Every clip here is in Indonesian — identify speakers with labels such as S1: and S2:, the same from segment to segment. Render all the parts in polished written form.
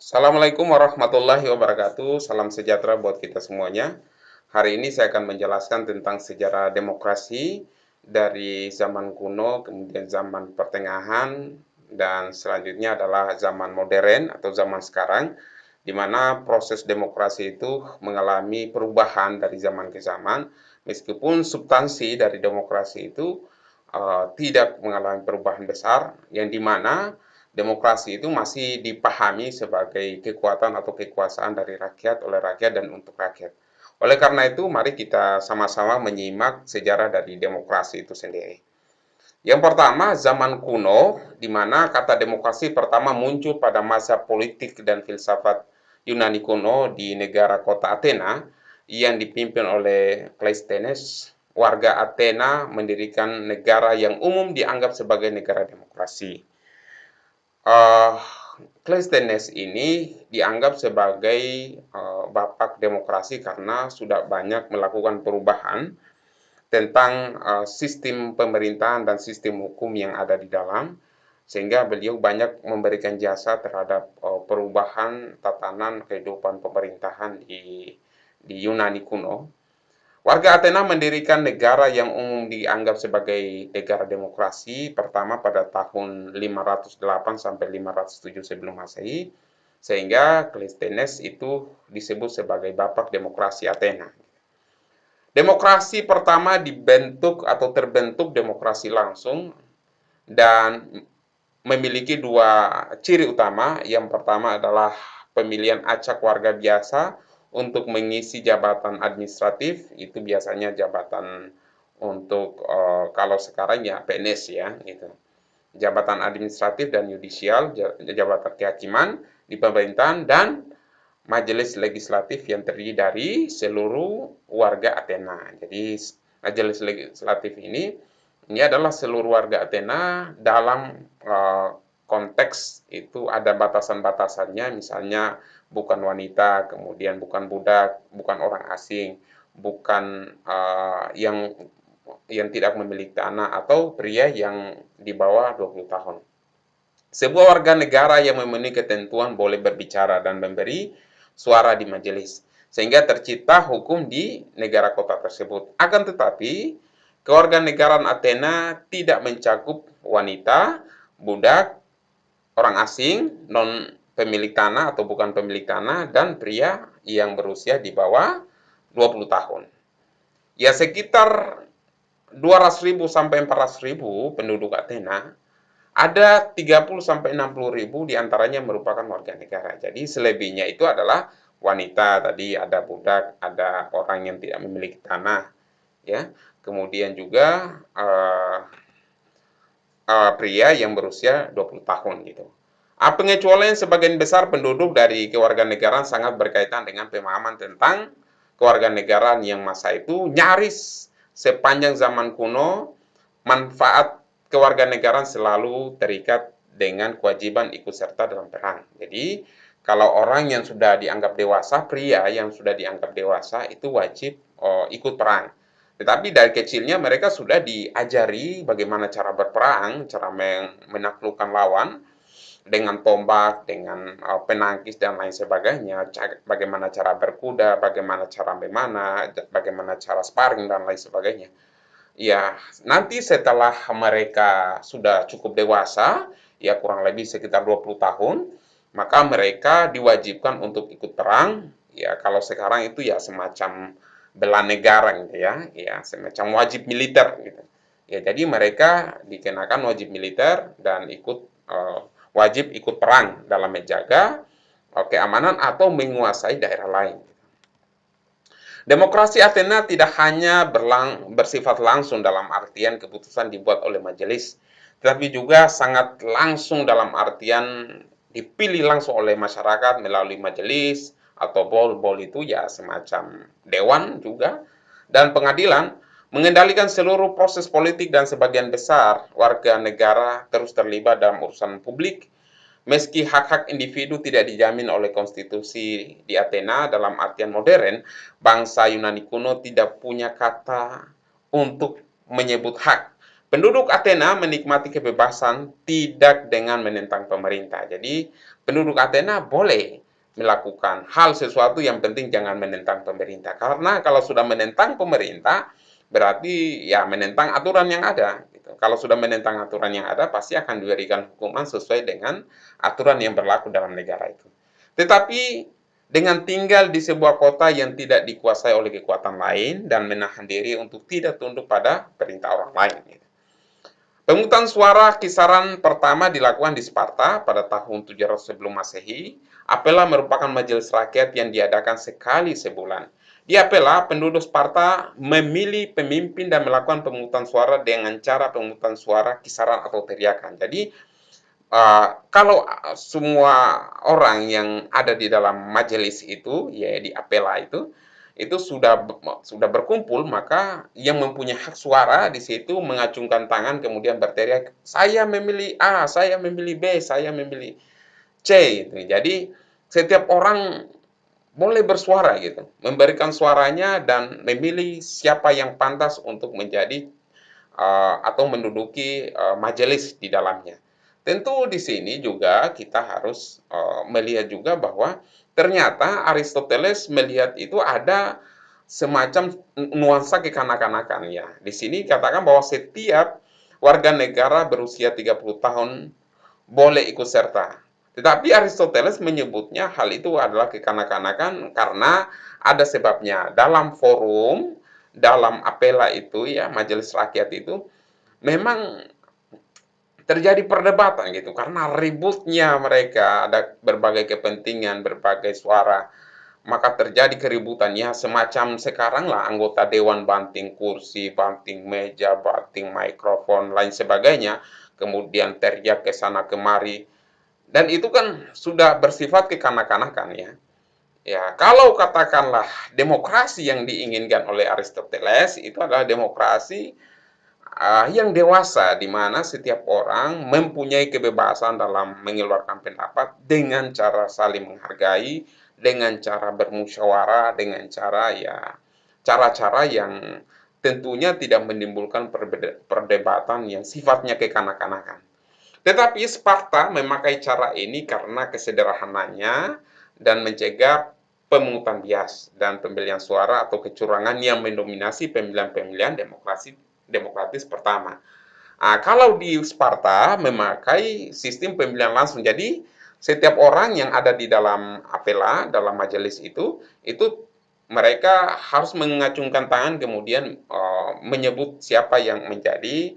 S1: Assalamualaikum warahmatullahi wabarakatuh. Salam sejahtera buat kita semuanya. Hari ini saya akan menjelaskan tentang sejarah demokrasi dari zaman kuno, kemudian zaman pertengahan, dan selanjutnya adalah zaman modern atau zaman sekarang, di mana proses demokrasi itu mengalami perubahan dari zaman ke zaman, meskipun substansi dari demokrasi itu tidak mengalami perubahan besar, yang dimana demokrasi itu masih dipahami sebagai kekuatan atau kekuasaan dari rakyat, oleh rakyat, dan untuk rakyat. Oleh karena itu, mari kita sama-sama menyimak sejarah dari demokrasi itu sendiri. Yang pertama, zaman kuno, di mana kata demokrasi pertama muncul pada masa politik dan filsafat Yunani kuno di negara kota Athena yang dipimpin oleh Cleisthenes. Warga Athena mendirikan negara yang umum dianggap sebagai negara demokrasi. uh, Cleisthenes ini dianggap sebagai bapak demokrasi karena sudah banyak melakukan perubahan tentang sistem pemerintahan dan sistem hukum yang ada di dalam, sehingga beliau banyak memberikan jasa terhadap perubahan tatanan kehidupan pemerintahan di Yunani kuno. Warga Athena mendirikan negara yang umum dianggap sebagai negara demokrasi pertama pada tahun 508 sampai 507 sebelum Masehi, sehingga Cleisthenes itu disebut sebagai bapak demokrasi Athena. Demokrasi pertama dibentuk atau terbentuk demokrasi langsung dan memiliki dua ciri utama. Yang pertama adalah pemilihan acak warga biasa untuk mengisi jabatan administratif, itu biasanya jabatan untuk kalau sekarang ya PNS ya gitu. Jabatan administratif dan yudisial, jabatan kehakiman di pemerintahan, dan majelis legislatif yang terdiri dari seluruh warga Athena. Jadi majelis legislatif ini adalah seluruh warga Athena dalam konteks itu ada batasan-batasannya, misalnya bukan wanita, kemudian bukan budak, bukan orang asing, bukan yang tidak memiliki tanah, atau pria yang di bawah 20 tahun. Sebuah warga negara yang memenuhi ketentuan boleh berbicara dan memberi suara di majelis, sehingga tercipta hukum di negara kota tersebut. Akan tetapi, kewarganegaraan Athena tidak mencakup wanita, budak, orang asing, non pemilik tanah atau bukan pemilik tanah, dan pria yang berusia di bawah 20 tahun. Ya, sekitar 200.000 sampai 400.000 penduduk Athena, ada 30 sampai 60.000 diantaranya merupakan warga negara. Jadi selebihnya itu adalah wanita, tadi ada budak, ada orang yang tidak memiliki tanah, ya. Kemudian juga pria yang berusia 20 tahun gitu. Pengecualian sebagian besar penduduk dari kewarganegaraan sangat berkaitan dengan pemahaman tentang kewarganegaraan yang masa itu nyaris sepanjang zaman kuno. Manfaat kewarganegaraan selalu terikat dengan kewajiban ikut serta dalam perang. Jadi, kalau orang yang sudah dianggap dewasa, pria yang sudah dianggap dewasa itu wajib ikut perang. Tetapi dari kecilnya mereka sudah diajari bagaimana cara berperang, cara menaklukkan lawan dengan tombak, dengan penangkis dan lain sebagainya, bagaimana cara berkuda, bagaimana cara memanah, bagaimana cara sparring dan lain sebagainya. Ya, nanti setelah mereka sudah cukup dewasa, ya kurang lebih sekitar 20 tahun, maka mereka diwajibkan untuk ikut perang. Ya, kalau sekarang itu ya semacam bela negara gitu ya semacam wajib militer gitu. Ya, jadi mereka dikenakan wajib militer dan wajib ikut perang dalam menjaga keamanan atau menguasai daerah lain. Demokrasi Athena tidak hanya bersifat langsung dalam artian keputusan dibuat oleh majelis, tetapi juga sangat langsung dalam artian dipilih langsung oleh masyarakat melalui majelis atau bol itu ya semacam dewan juga, dan pengadilan mengendalikan seluruh proses politik, dan sebagian besar warga negara terus terlibat dalam urusan publik. Meski hak-hak individu tidak dijamin oleh konstitusi di Athena dalam artian modern, bangsa Yunani kuno tidak punya kata untuk menyebut hak. Penduduk Athena menikmati kebebasan tidak dengan menentang pemerintah. Jadi penduduk Athena boleh melakukan hal sesuatu, yang penting jangan menentang pemerintah. Karena kalau sudah menentang pemerintah, berarti ya menentang aturan yang ada. Gitu. Kalau sudah menentang aturan yang ada, pasti akan diberikan hukuman sesuai dengan aturan yang berlaku dalam negara itu. Tetapi dengan tinggal di sebuah kota yang tidak dikuasai oleh kekuatan lain dan menahan diri untuk tidak tunduk pada perintah orang lain. Pemungutan suara kisaran pertama dilakukan di Sparta pada tahun 700 sebelum Masehi. Apela merupakan majelis rakyat yang diadakan sekali sebulan. Di Apela, penduduk Sparta memilih pemimpin dan melakukan pemungutan suara dengan cara pemungutan suara kisaran atau teriakan. Jadi, kalau semua orang yang ada di dalam majelis itu, ya di apela itu sudah berkumpul, maka yang mempunyai hak suara di situ mengacungkan tangan kemudian berteriak, saya memilih A, saya memilih B, saya memilih C. Gitu. Jadi setiap orang boleh bersuara gitu, memberikan suaranya dan memilih siapa yang pantas untuk menjadi atau menduduki majelis di dalamnya. Tentu di sini juga kita harus melihat juga bahwa ternyata Aristoteles melihat itu ada semacam nuansa kekanak-kanakan ya. Di sini katakan bahwa setiap warga negara berusia 30 tahun boleh ikut serta. Tetapi Aristoteles menyebutnya hal itu adalah kekanak-kanakan karena ada sebabnya. Dalam forum, dalam apela itu ya, majelis rakyat itu memang terjadi perdebatan gitu karena ributnya mereka, ada berbagai kepentingan, berbagai suara, maka terjadi keributan ya semacam sekarang lah, anggota dewan banting kursi, banting meja, banting mikrofon, lain sebagainya, kemudian teriak ke sana kemari, dan itu kan sudah bersifat kekanak-kanakan ya. Ya, kalau katakanlah demokrasi yang diinginkan oleh Aristoteles itu adalah demokrasi yang dewasa, di mana setiap orang mempunyai kebebasan dalam mengeluarkan pendapat dengan cara saling menghargai, dengan cara bermusyawarah, dengan cara ya cara-cara yang tentunya tidak menimbulkan perdebatan yang sifatnya kekanak-kanakan. Tetapi Sparta memakai cara ini karena kesederhananya dan mencegah pemungutan bias dan pembelian suara atau kecurangan yang mendominasi pemilihan-pemilihan demokratis pertama. Kalau di Sparta memakai sistem pemilihan langsung, jadi setiap orang yang ada di dalam apela, dalam majelis itu mereka harus mengacungkan tangan kemudian menyebut siapa yang menjadi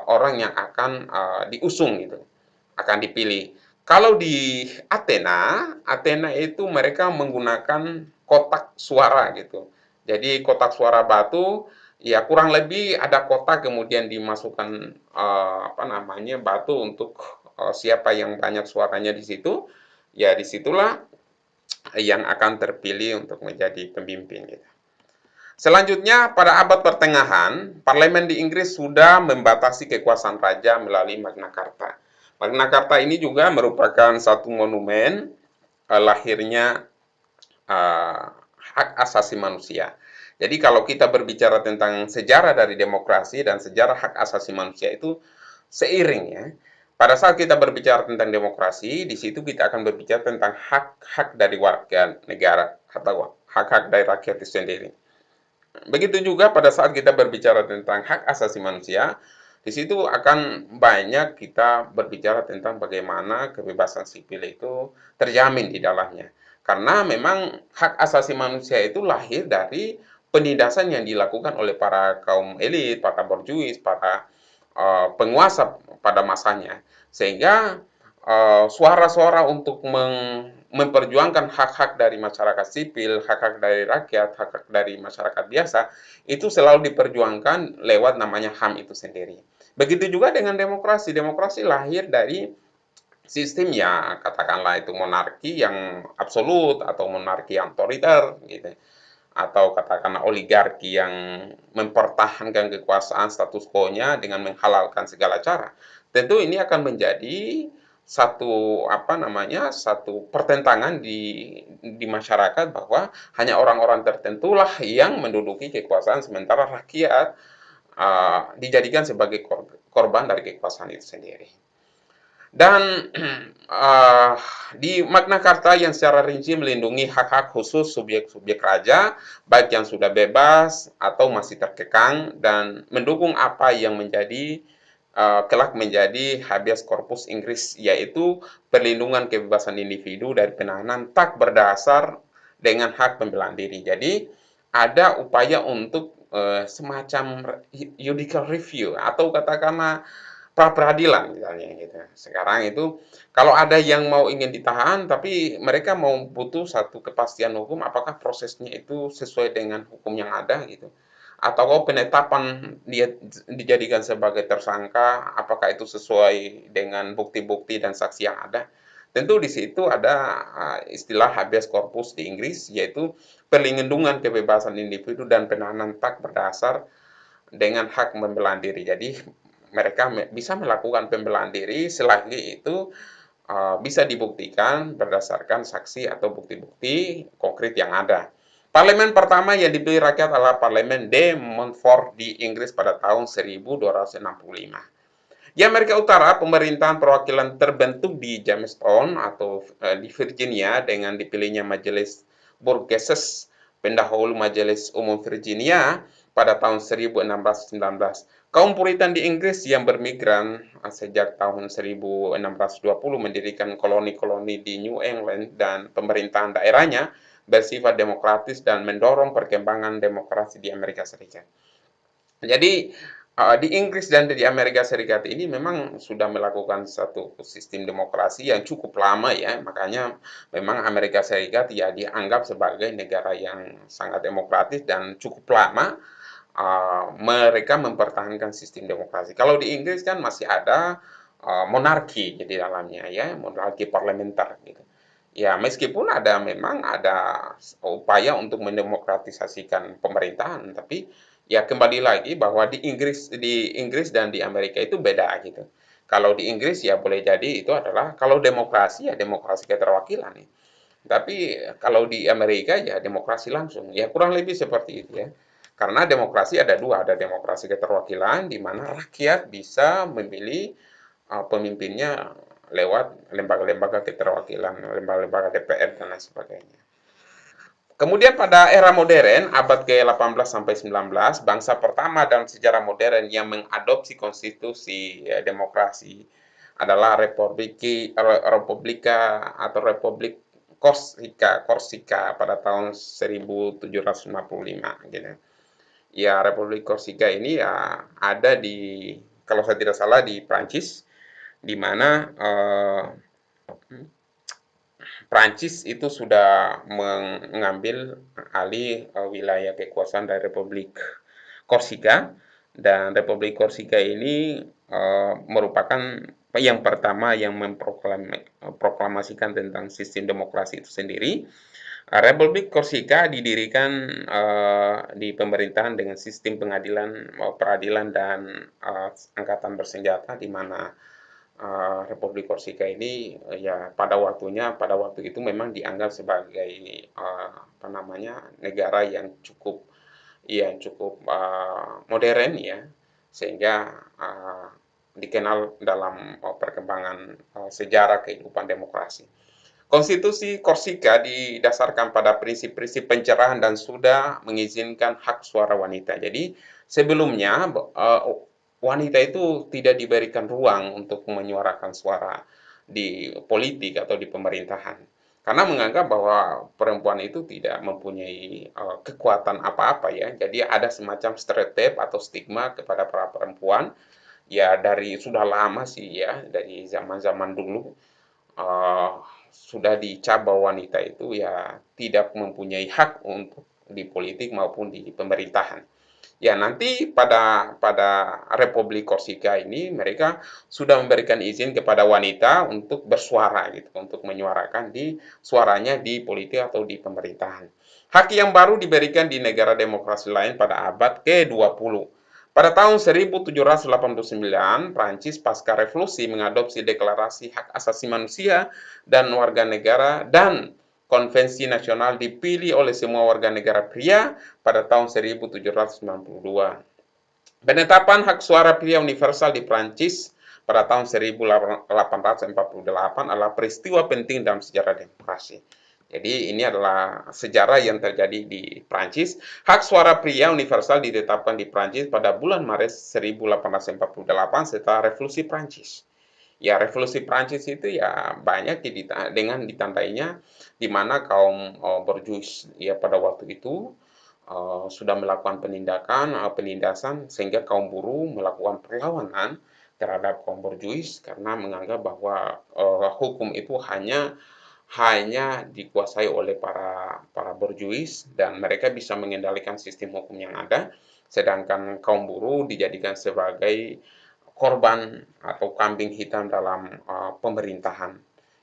S1: orang yang akan diusung gitu, akan dipilih. Kalau di Athena, Athena itu mereka menggunakan kotak suara gitu. Jadi kotak suara batu, ya kurang lebih ada kotak kemudian dimasukkan apa namanya batu untuk siapa yang banyak suaranya di situ, ya disitulah yang akan terpilih untuk menjadi pemimpin gitu. Selanjutnya, pada abad pertengahan, parlemen di Inggris sudah membatasi kekuasaan raja melalui Magna Carta. Magna Carta ini juga merupakan satu monumen lahirnya hak asasi manusia. Jadi kalau kita berbicara tentang sejarah dari demokrasi dan sejarah hak asasi manusia itu seiring ya. Pada saat kita berbicara tentang demokrasi, di situ kita akan berbicara tentang hak-hak dari warga negara atau hak-hak dari rakyat itu sendiri. Begitu juga pada saat kita berbicara tentang hak asasi manusia, di situ akan banyak kita berbicara tentang bagaimana kebebasan sipil itu terjamin di dalamnya. Karena memang hak asasi manusia itu lahir dari penindasan yang dilakukan oleh para kaum elit, para borjuis, para penguasa pada masanya. Sehingga suara-suara untuk memperjuangkan hak-hak dari masyarakat sipil, hak-hak dari rakyat, hak-hak dari masyarakat biasa, itu selalu diperjuangkan lewat namanya HAM itu sendiri. Begitu juga dengan demokrasi. Demokrasi lahir dari sistem ya katakanlah itu monarki yang absolut atau monarki yang otoriter gitu, atau katakanlah oligarki yang mempertahankan kekuasaan status quo-nya dengan menghalalkan segala cara. Tentu ini akan menjadi satu apa namanya satu pertentangan di masyarakat bahwa hanya orang-orang tertentulah yang menduduki kekuasaan sementara rakyat dijadikan sebagai korban dari kekuasaan itu sendiri. Dan uh, di Magna Carta yang secara rinci melindungi hak-hak khusus subjek-subjek raja, baik yang sudah bebas atau masih terkekang, dan mendukung apa yang menjadi kelak menjadi habeas corpus Inggris, yaitu perlindungan kebebasan individu dari penahanan tak berdasar dengan hak pembelaan diri. Jadi ada upaya untuk semacam judicial review atau katakanlah pra peradilan misalnya gitu. Sekarang itu kalau ada yang mau ingin ditahan tapi mereka mau butuh satu kepastian hukum apakah prosesnya itu sesuai dengan hukum yang ada gitu. Atau penetapan dia dijadikan sebagai tersangka apakah itu sesuai dengan bukti-bukti dan saksi yang ada. Tentu di situ ada istilah habeas corpus di Inggris yaitu perlindungan kebebasan individu dan penahanan tak berdasar dengan hak pembelaan diri. Jadi mereka bisa melakukan pembelaan diri selagi itu bisa dibuktikan berdasarkan saksi atau bukti-bukti konkret yang ada. Parlemen pertama yang dipilih rakyat adalah Parlemen de Montfort di Inggris pada tahun 1265. Di Amerika Utara, pemerintahan perwakilan terbentuk di Jamestown atau di Virginia dengan dipilihnya Majelis Burgesses, pendahulu Majelis Umum Virginia pada tahun 1619. Kaum Puritan di Inggris yang bermigran sejak tahun 1620 mendirikan koloni-koloni di New England dan pemerintahan daerahnya bersifat demokratis dan mendorong perkembangan demokrasi di Amerika Serikat. Jadi di Inggris dan di Amerika Serikat ini memang sudah melakukan satu sistem demokrasi yang cukup lama ya, makanya memang Amerika Serikat ya dianggap sebagai negara yang sangat demokratis dan cukup lama mereka mempertahankan sistem demokrasi. Kalau di Inggris kan masih ada monarki di dalamnya ya, monarki parlementer gitu. Ya, meskipun memang ada upaya untuk mendemokratisasikan pemerintahan, tapi ya kembali lagi bahwa di Inggris dan di Amerika itu beda gitu. Kalau di Inggris ya boleh jadi itu adalah kalau demokrasi ya demokrasi keterwakilan ya. Tapi kalau di Amerika ya demokrasi langsung. Ya kurang lebih seperti itu ya. Karena demokrasi ada dua, ada demokrasi keterwakilan di mana rakyat bisa memilih pemimpinnya lewat lembaga-lembaga keterwakilan, lembaga-lembaga DPR dan lain sebagainya. Kemudian pada era modern, abad ke-18 sampai 19, bangsa pertama dalam sejarah modern yang mengadopsi konstitusi demokrasi adalah Republika atau Republik Korsika pada tahun 1755 gitu. Ya, Republik Korsika ini ya ada di kalau saya tidak salah di Prancis di mana Prancis itu sudah mengambil alih wilayah kekuasaan dari Republik Korsika dan Republik Korsika ini merupakan yang pertama yang memproklamasikan tentang sistem demokrasi itu sendiri. Republik Korsika didirikan di pemerintahan dengan sistem peradilan dan angkatan bersenjata di mana Republik Korsika ini ya pada waktu itu memang dianggap sebagai negara yang cukup modern ya sehingga dikenal dalam perkembangan sejarah kehidupan demokrasi. Konstitusi Korsika didasarkan pada prinsip-prinsip pencerahan dan sudah mengizinkan hak suara wanita. Jadi sebelumnya wanita itu tidak diberikan ruang untuk menyuarakan suara di politik atau di pemerintahan. Karena menganggap bahwa perempuan itu tidak mempunyai kekuatan apa-apa ya. Jadi ada semacam stereotip atau stigma kepada para perempuan ya dari sudah lama sih ya, dari zaman-zaman dulu sudah dicap bahwa wanita itu ya tidak mempunyai hak untuk di politik maupun di pemerintahan. Ya nanti pada Republik Korsika ini mereka sudah memberikan izin kepada wanita untuk bersuara gitu, untuk menyuarakan suaranya di politik atau di pemerintahan. Hak yang baru diberikan di negara demokrasi lain pada abad ke-20. Pada tahun 1789, Prancis pasca revolusi mengadopsi Deklarasi Hak Asasi Manusia dan Warga Negara dan Konvensi Nasional dipilih oleh semua warga negara pria pada tahun 1792. Penetapan hak suara pria universal di Prancis pada tahun 1848 adalah peristiwa penting dalam sejarah demokrasi. Jadi ini adalah sejarah yang terjadi di Prancis. Hak suara pria universal ditetapkan di Prancis pada bulan Maret 1848 setelah Revolusi Prancis. Ya, Revolusi Prancis itu ya banyak dengan ditandainya di mana kaum borjuis ya pada waktu itu sudah melakukan penindasan sehingga kaum buruh melakukan perlawanan terhadap kaum borjuis karena menganggap bahwa hukum itu hanya dikuasai oleh para borjuis dan mereka bisa mengendalikan sistem hukum yang ada, sedangkan kaum buruh dijadikan sebagai korban atau kambing hitam dalam pemerintahan.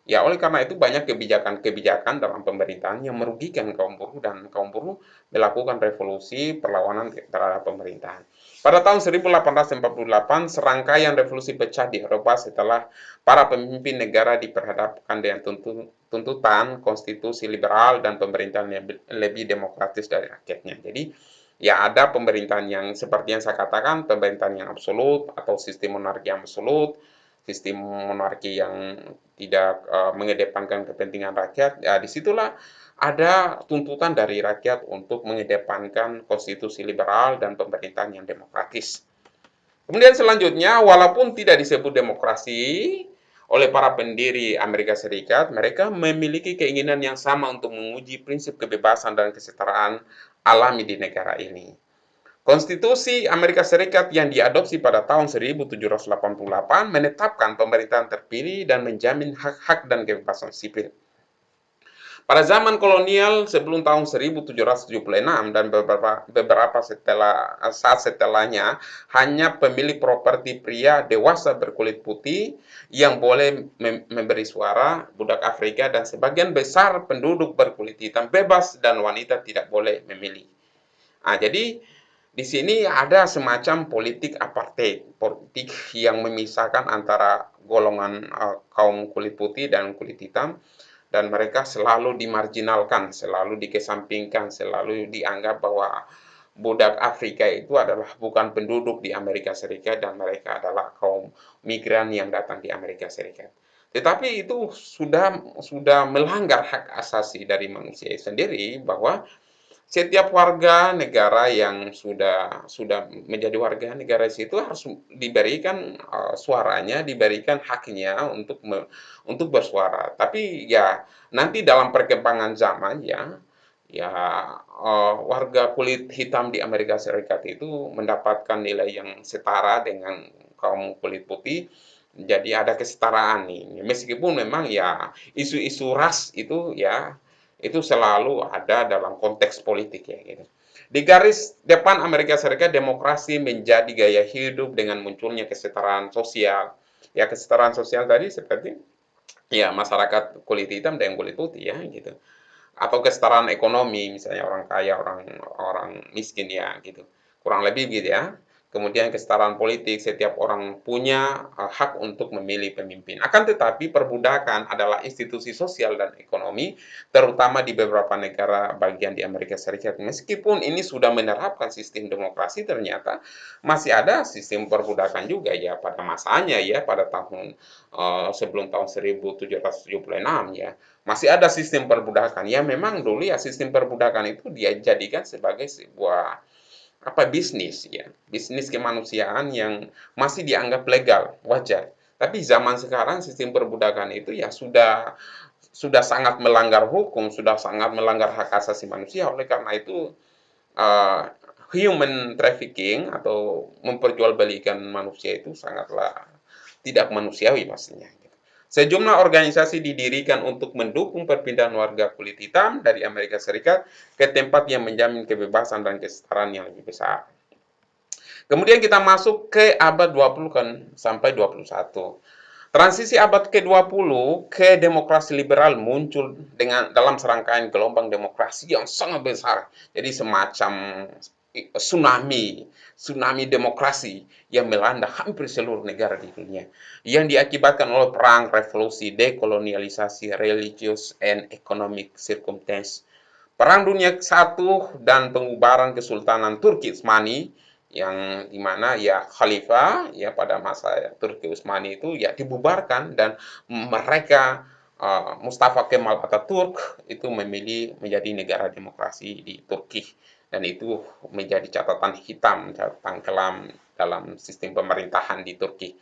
S1: Ya, oleh karena itu banyak kebijakan-kebijakan dalam pemerintahan yang merugikan kaum buruh dan kaum buruh melakukan revolusi perlawanan terhadap pemerintahan. Pada tahun 1848, serangkaian revolusi pecah di Eropa setelah para pemimpin negara diperhadapkan dengan tuntutan konstitusi liberal dan pemerintahan yang lebih demokratis dari rakyatnya. Jadi, ya ada pemerintahan yang seperti yang saya katakan, pemerintahan yang absolut atau sistem monarki yang absolut, sistem monarki yang tidak mengedepankan kepentingan rakyat, ya disitulah ada tuntutan dari rakyat untuk mengedepankan konstitusi liberal dan pemerintahan yang demokratis. Kemudian selanjutnya, walaupun tidak disebut demokrasi oleh para pendiri Amerika Serikat, mereka memiliki keinginan yang sama untuk menguji prinsip kebebasan dan kesetaraan alami di negara ini. Konstitusi Amerika Serikat yang diadopsi pada tahun 1788 menetapkan pemerintahan terpilih dan menjamin hak-hak dan kebebasan sipil. Pada zaman kolonial sebelum tahun 1776 dan beberapa saat setelahnya, hanya pemilik properti pria dewasa berkulit putih yang boleh memberi suara, budak Afrika dan sebagian besar penduduk berkulit hitam bebas dan wanita tidak boleh memilih. Nah, jadi di sini ada semacam politik apartheid, politik yang memisahkan antara golongan kaum kulit putih dan kulit hitam, dan mereka selalu dimarginalkan, selalu dikesampingkan, selalu dianggap bahwa budak Afrika itu adalah bukan penduduk di Amerika Serikat dan mereka adalah kaum migran yang datang di Amerika Serikat. Tetapi itu sudah melanggar hak asasi dari manusia sendiri bahwa setiap warga negara yang sudah menjadi warga negara situ harus diberikan suaranya, diberikan haknya untuk bersuara. Tapi ya nanti dalam perkembangan zaman ya warga kulit hitam di Amerika Serikat itu mendapatkan nilai yang setara dengan kaum kulit putih. Jadi ada kesetaraan nih. Meskipun memang ya isu-isu ras itu ya itu selalu ada dalam konteks politik ya gitu. Di garis depan Amerika Serikat, demokrasi menjadi gaya hidup dengan munculnya kesetaraan sosial. Ya kesetaraan sosial tadi seperti ya masyarakat kulit hitam dan kulit putih ya gitu. Atau kesetaraan ekonomi misalnya orang kaya, orang orang miskin ya gitu. Kurang lebih gitu ya. Kemudian kesetaraan politik, setiap orang punya hak untuk memilih pemimpin. Akan tetapi perbudakan adalah institusi sosial dan ekonomi, terutama di beberapa negara bagian di Amerika Serikat. Meskipun ini sudah menerapkan sistem demokrasi, ternyata masih ada sistem perbudakan juga ya pada masanya ya, pada tahun sebelum tahun 1776 ya. Masih ada sistem perbudakan. Ya memang dulu ya sistem perbudakan itu dia jadikan sebagai sebuah bisnis ya, bisnis kemanusiaan yang masih dianggap legal, wajar. Tapi zaman sekarang sistem perbudakan itu ya sudah sangat melanggar hukum, sudah sangat melanggar hak asasi manusia. Oleh karena itu uh, human trafficking atau memperjualbelikan manusia itu sangatlah tidak manusiawi pastinya. Sejumlah organisasi didirikan untuk mendukung perpindahan warga kulit hitam dari Amerika Serikat ke tempat yang menjamin kebebasan dan kesetaraan yang lebih besar. Kemudian kita masuk ke abad 20 kan sampai 21. Transisi abad ke-20 ke demokrasi liberal muncul dalam serangkaian gelombang demokrasi yang sangat besar. Jadi semacam tsunami demokrasi yang melanda hampir seluruh negara di dunia. Yang diakibatkan oleh perang, revolusi, dekolonialisasi, religious and economic circumstance. Perang Dunia I dan pengubaran Kesultanan Turki Utsmani yang dimana ya khalifah ya pada masa Turki Utsmani itu ya dibubarkan dan mereka Mustafa Kemal Atatürk itu memilih menjadi negara demokrasi di Turki dan itu menjadi catatan hitam, catatan kelam dalam sistem pemerintahan di Turki.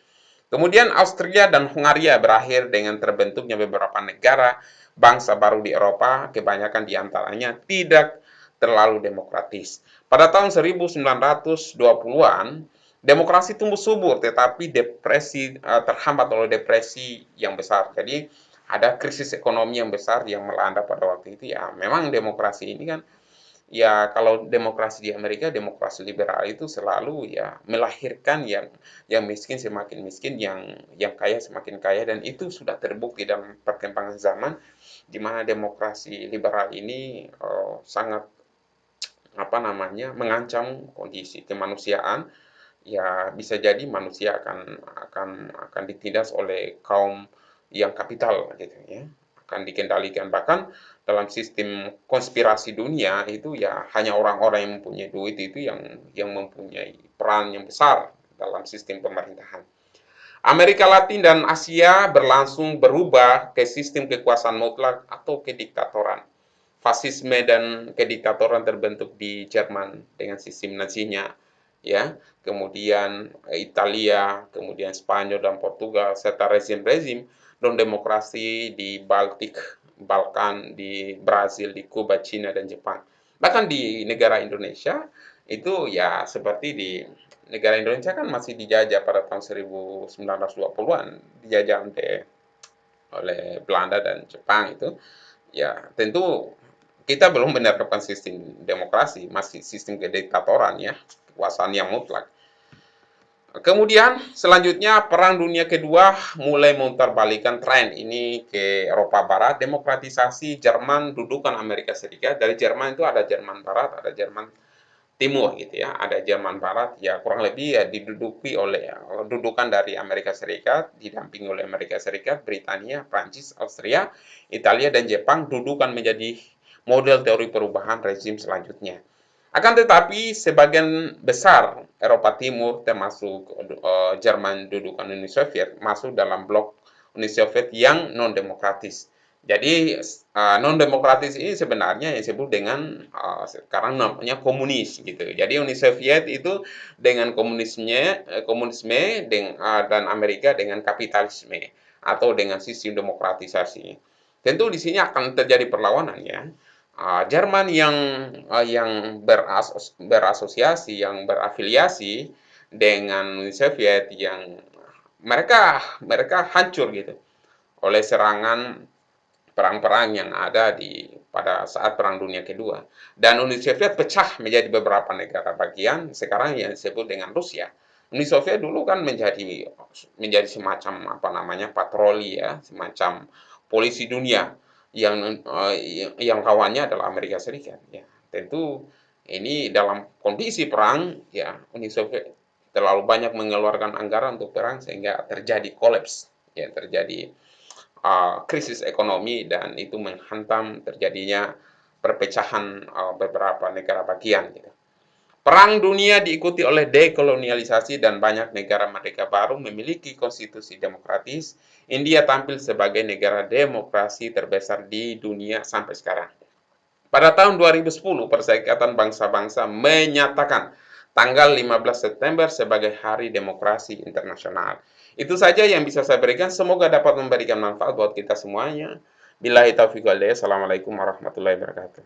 S1: Kemudian Austria dan Hungaria berakhir dengan terbentuknya beberapa negara bangsa baru di Eropa, kebanyakan diantaranya tidak terlalu demokratis. Pada tahun 1920-an, demokrasi tumbuh subur, tetapi depresi terhambat oleh depresi yang besar. Jadi ada krisis ekonomi yang besar yang melanda pada waktu itu. Ya, memang demokrasi ini kan ya kalau demokrasi di Amerika, demokrasi liberal itu selalu ya melahirkan yang miskin semakin miskin, yang kaya semakin kaya dan itu sudah terbukti dalam perkembangan zaman di mana demokrasi liberal ini sangat apa namanya mengancam kondisi kemanusiaan. Ya bisa jadi manusia akan ditindas oleh kaum yang kapital gitu ya, akan dikendalikan. Bahkan dalam sistem konspirasi dunia itu ya hanya orang-orang yang mempunyai duit itu yang mempunyai peran yang besar dalam sistem pemerintahan. Amerika Latin dan Asia berlangsung berubah ke sistem kekuasaan mutlak atau kediktatoran. Fasisme dan kediktatoran terbentuk di Jerman dengan sistem Nazinya, ya. Kemudian Italia, kemudian Spanyol dan Portugal serta rezim-rezim non demokrasi di Baltik, Balkan, di Brazil, di Kuba, Cina dan Jepang. Bahkan di negara Indonesia itu ya seperti di negara Indonesia kan masih dijajah pada tahun 1920-an, dijajah oleh Belanda dan Jepang itu. Ya, tentu kita belum menerapkan sistem demokrasi, masih sistem kediktatoran ya, kekuasaan yang mutlak. Kemudian selanjutnya Perang Dunia Kedua mulai memutarbalikkan tren ini ke Eropa Barat, demokratisasi Jerman, dudukan Amerika Serikat. Dari Jerman itu ada Jerman Barat, ada Jerman Timur gitu ya. Ada Jerman Barat ya kurang lebih ya diduduki oleh dudukan dari Amerika Serikat, didampingi oleh Amerika Serikat, Britania, Prancis, Austria, Italia dan Jepang dudukan menjadi model teori perubahan rezim selanjutnya. Akan tetapi sebagian besar Eropa Timur termasuk Jerman dudukan Uni Soviet masuk dalam blok Uni Soviet yang non demokratis. Jadi non demokratis ini sebenarnya yang disebut dengan sekarang namanya komunis gitu. Jadi Uni Soviet itu dengan komunisme dan Amerika dengan kapitalisme atau dengan sistem demokratisasi. Tentu di sini akan terjadi perlawanan ya. Jerman yang berasosiasi, yang berafiliasi dengan Uni Soviet yang mereka hancur gitu oleh serangan perang-perang yang ada pada saat Perang Dunia Kedua. Dan Uni Soviet pecah menjadi beberapa negara bagian, sekarang yang disebut dengan Rusia. Uni Soviet dulu kan menjadi semacam apa namanya patroli ya, semacam polisi dunia yang kawannya adalah Amerika Serikat. Ya, tentu ini dalam kondisi perang ya Uni Soviet terlalu banyak mengeluarkan anggaran untuk perang sehingga terjadi kolaps, ya terjadi krisis ekonomi dan itu menghantam terjadinya perpecahan beberapa negara bagian. Gitu. Perang dunia diikuti oleh dekolonialisasi dan banyak negara merdeka baru memiliki konstitusi demokratis. India tampil sebagai negara demokrasi terbesar di dunia sampai sekarang. Pada tahun 2010, Perserikatan Bangsa-Bangsa menyatakan tanggal 15 September sebagai Hari Demokrasi Internasional. Itu saja yang bisa saya berikan. Semoga dapat memberikan manfaat buat kita semuanya. Billahi taufiq wal hidayah. Assalamualaikum warahmatullahi wabarakatuh.